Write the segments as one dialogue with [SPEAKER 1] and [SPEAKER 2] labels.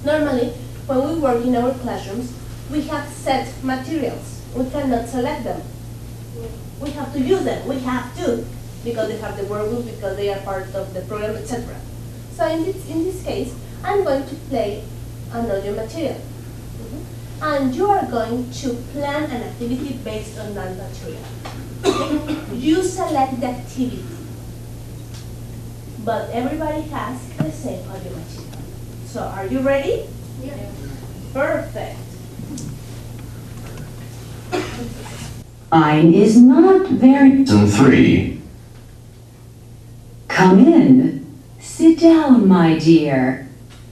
[SPEAKER 1] Normally, when we work in our classrooms, we have set materials. We cannot select them. We have to use them. We have to, because they have the workbook, because they are part of the program, etc. So in this case, I'm going to play an audio material. And you are going to plan an activity based on that material. You select the activity, but everybody has the same audio material. So are you ready?
[SPEAKER 2] Yeah.
[SPEAKER 1] Perfect.
[SPEAKER 3] Mine is not very...
[SPEAKER 4] Lesson 3.
[SPEAKER 3] Come in. Sit down, my dear.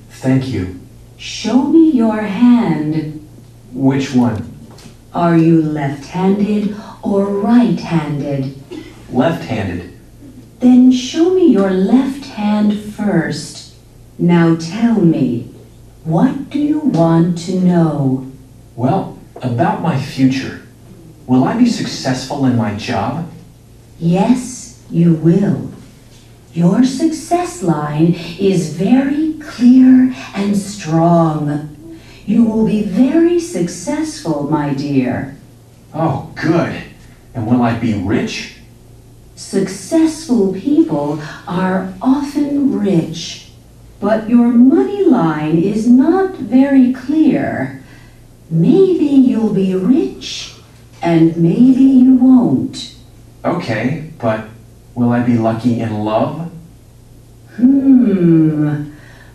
[SPEAKER 4] Thank you.
[SPEAKER 3] Show me your hand.
[SPEAKER 4] Which one?
[SPEAKER 3] Are you left-handed or right-handed?
[SPEAKER 4] Left-handed.
[SPEAKER 3] Then show me your left hand first. Now tell me, what do you want to know?
[SPEAKER 4] Well, about my future. Will I be successful in my job?
[SPEAKER 3] Yes, you will. Your success line is very clear and strong. You will be very successful, my dear.
[SPEAKER 4] Oh, good. And will I be rich?
[SPEAKER 3] Successful people are often rich, but your money line is not very clear. Maybe you'll be rich, and maybe you won't.
[SPEAKER 4] Okay, but will I be lucky in love?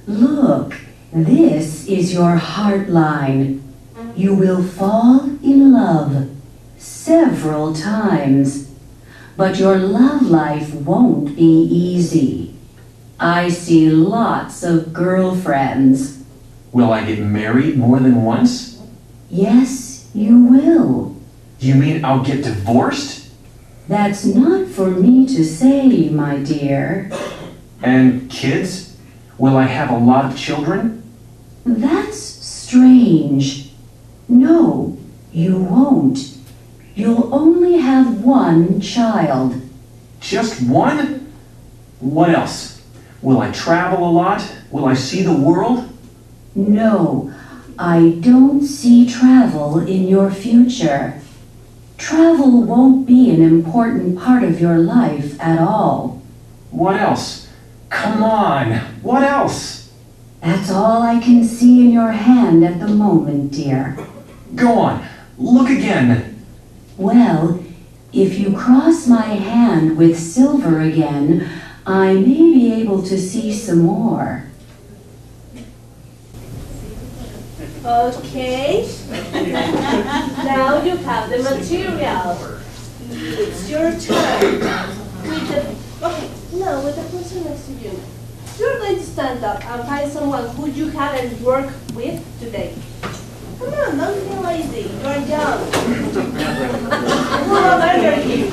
[SPEAKER 3] Look, this is your heart line. You will fall in love several times, but your love life won't be easy. I see lots of girlfriends.
[SPEAKER 4] Will I get married more than once?
[SPEAKER 3] Yes, you will.
[SPEAKER 4] You mean I'll get divorced?
[SPEAKER 3] That's not for me to say, my dear.
[SPEAKER 4] And kids? Will I have a lot of children?
[SPEAKER 3] That's strange. No, you won't. You'll only have one child.
[SPEAKER 4] Just one? What else? Will I travel a lot? Will I see the world?
[SPEAKER 3] No, I don't see travel in your future. Travel won't be an important part of your life at all.
[SPEAKER 4] What else? Come on, what else?
[SPEAKER 3] That's all I can see in your hand at the moment, dear.
[SPEAKER 4] Go on, look again.
[SPEAKER 3] Well, if you cross my hand with silver again, I may be able to see some more.
[SPEAKER 1] Okay. Now you have the material. It's your turn. With the person next to you. You're going to stand up and find someone who you haven't worked with today. Come on, don't feel lazy. You're young. How old are you?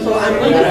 [SPEAKER 2] So I'm going to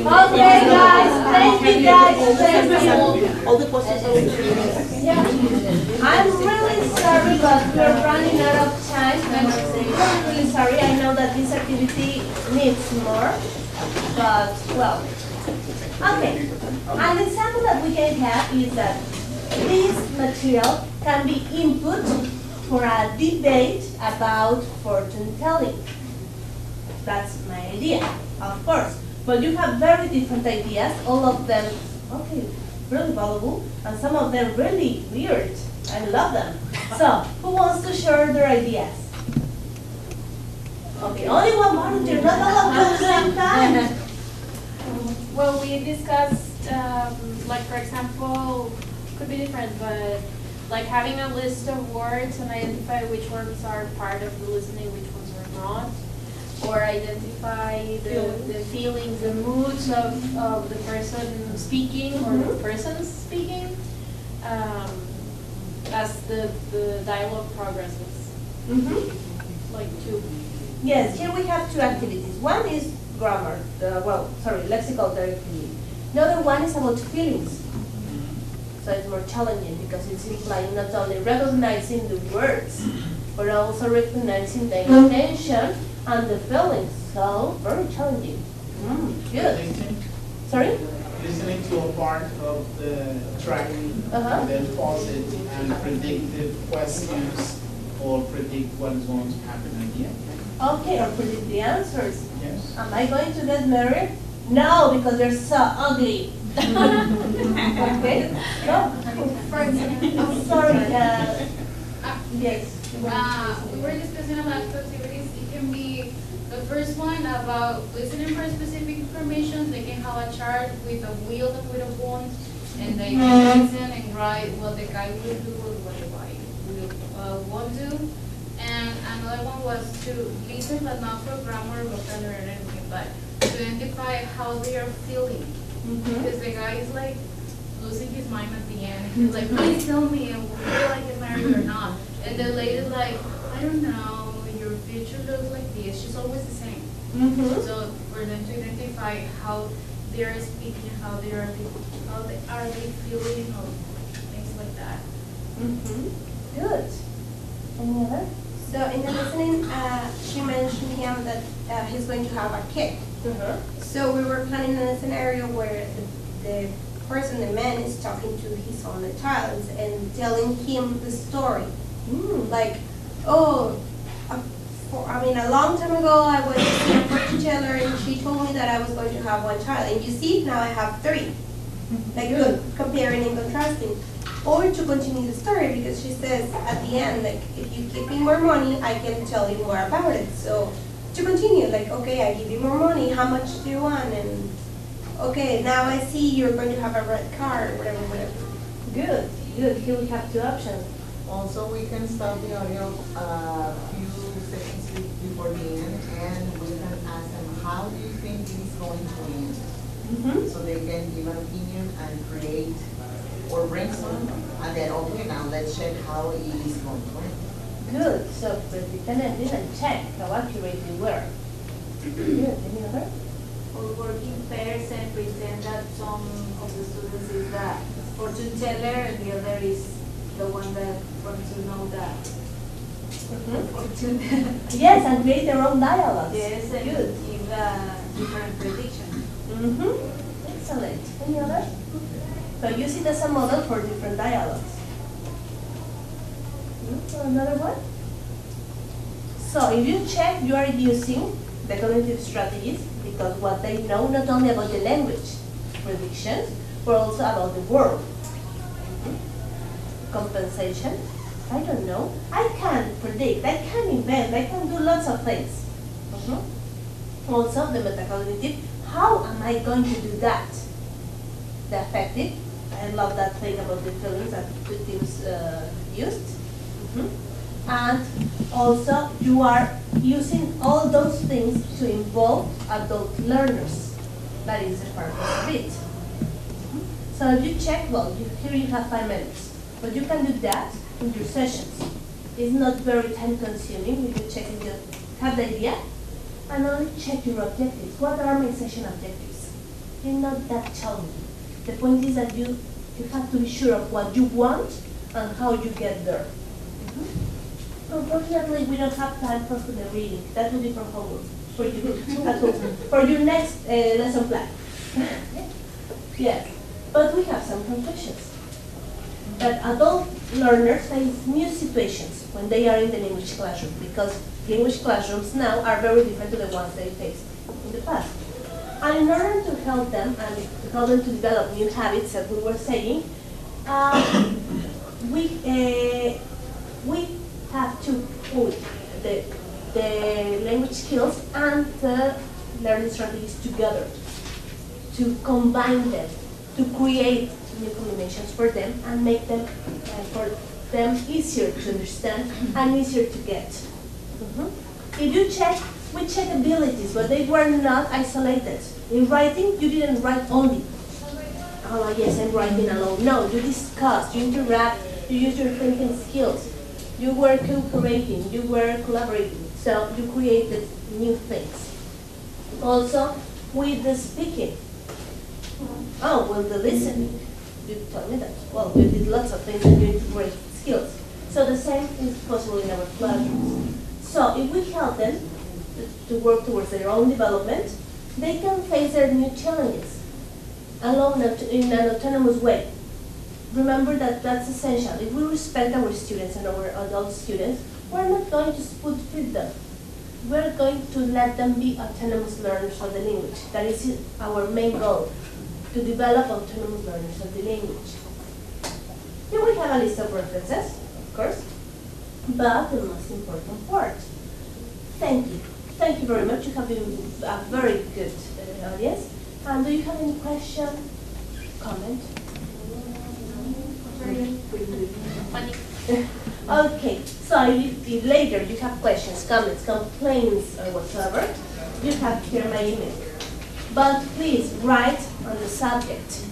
[SPEAKER 1] Okay, guys, thank you guys. Thank you. I'm really sorry, but we're running out of time. I'm really sorry. I know that this activity needs more, but well, okay. An example that we can have is that this material can be input for a debate about fortune telling. That's my idea, of course. But you have very different ideas, all of them, okay, really valuable, and some of them really weird. I love them. So, who wants to share their ideas? Okay, only one volunteer, not all of you at the same time.
[SPEAKER 2] Well, we discussed, like for example, could be different, but like having a list of words and identify which ones are part of the listening, which ones are not. Or identify the feelings, the moods of the person speaking or the persons speaking as the dialogue progresses. Like two.
[SPEAKER 1] Yes, here we have two activities. One is grammar, lexical activity. The other one is about feelings. So it's more challenging because it's implying not only recognizing the words, but also recognizing the intention and the feelings. So very challenging. Good. Sorry?
[SPEAKER 5] Listening to a part of the track and then pause it and predict the questions or predict what is going to happen at the end.
[SPEAKER 1] Okay, or predict the answers.
[SPEAKER 5] Yes.
[SPEAKER 1] Am I going to get married? No, because they're so ugly. Okay. No.
[SPEAKER 6] For example,
[SPEAKER 1] I'm sorry. Yes.
[SPEAKER 6] we were discussing about activities. It can be the first one about listening for specific information. They can have a chart with a wheel and with a wand, and they can listen and write what the guy will do or what the guy won't do. And another one was to listen, but not for grammar, vocabulary, or anything, but to identify how they are feeling. Because the guy is like losing his mind at the end. He's like, please tell me, will I get married or not? And the lady's like, I don't know, your future looks like this. She's always the same. So for them to identify how they are speaking, how they are feeling, or things like that.
[SPEAKER 1] Good. Any other?
[SPEAKER 7] So in the listening, she mentioned him that he's going to have a kid. So we were planning a scenario where the person, the man, is talking to his only child and telling him the story. Like, oh, a long time ago I went to see a fortune teller and she told me that I was going to have one child. And you see, now I have three. Like, good, comparing and contrasting. Or to continue the story, because she says at the end, like, if you give me more money, I can tell you more about it. So to continue, like, okay, I give you more money, how much do you want? And okay, now I see you're going to have a red car, or whatever.
[SPEAKER 1] Good. Good. Here we have two options.
[SPEAKER 8] Also, we can stop the audio a few seconds before the end, and we can ask them, how do you think this is going to end? So they can give an opinion and create or brainstorm, and then, okay, now let's check how it is going to end.
[SPEAKER 1] Good. So pretend didn't check how accurate they were. Good. Any other?
[SPEAKER 9] Or work in pairs and pretend that some of the students is the fortune teller and the other is the one that wants to know
[SPEAKER 1] Yes, and create their own dialogues.
[SPEAKER 9] Yes, and
[SPEAKER 1] Good.
[SPEAKER 9] give different predictions.
[SPEAKER 1] Excellent. Any others? So use it as a model for different dialogues. Another one? So if you check, you are using the cognitive strategies because what they know not only about the language predictions, but also about the world. Compensation. I don't know. I can predict, I can invent, I can do lots of things. Also, the metacognitive, how am I going to do that? The affective, I love that thing about the feelings that the teams used. And also, you are using all those things to involve adult learners. That is the purpose of it. So if you check, well, here you have 5 minutes, but you can do that in your sessions. It's not very time consuming if you check and you have the idea, and only check your objectives. What are my session objectives? It's not that challenging. The point is that you have to be sure of what you want and how you get there. Unfortunately, we don't have time for the reading. That will be for homework, for you at home, for your next lesson plan. Yes, but we have some conclusions. That adult learners face new situations when they are in the language classroom, because language classrooms now are very different to the ones they faced in the past. And in order to help them and to help them to develop new habits, as we were saying, we have to put the language skills and the learning strategies together, to combine them, to create new combinations for them and make them easier to understand and easier to get. If you check, we check abilities, but they were not isolated. In writing, you didn't write only. Oh yes, I'm writing alone. No, you discuss, you interact, you use your thinking skills. You were cooperating, you were collaborating, so you created new things. Also, with the speaking. Oh, well, the listening. You told me that. Well, you did lots of things and you integrate skills. So the same is possible in our classrooms. So if we help them to work towards their own development, they can face their new challenges alone in an autonomous way. Remember that that's essential. If we respect our students and our adult students, we're not going to spoon-feed them. We're going to let them be autonomous learners of the language. That is our main goal, to develop autonomous learners of the language. Here we have a list of references, of course, but the most important part. Thank you. Thank you very much. You have been a very good audience. And do you have any question, comment? Okay, so if later you have questions, comments, complaints, or whatever, you have here my email. But please write on the subject,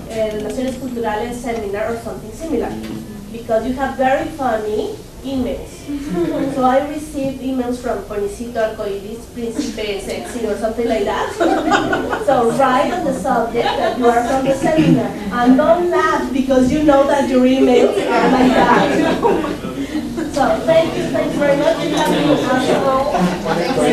[SPEAKER 1] Relaciones Culturales Seminar or something similar, because you have very funny emails. So I received emails from Ponicito, Arcoiris, Príncipe, Sexy, or something like that. So write on the subject that you are from the seminar. And don't laugh because you know that your emails are like that. So thank you very much. You have been awesome.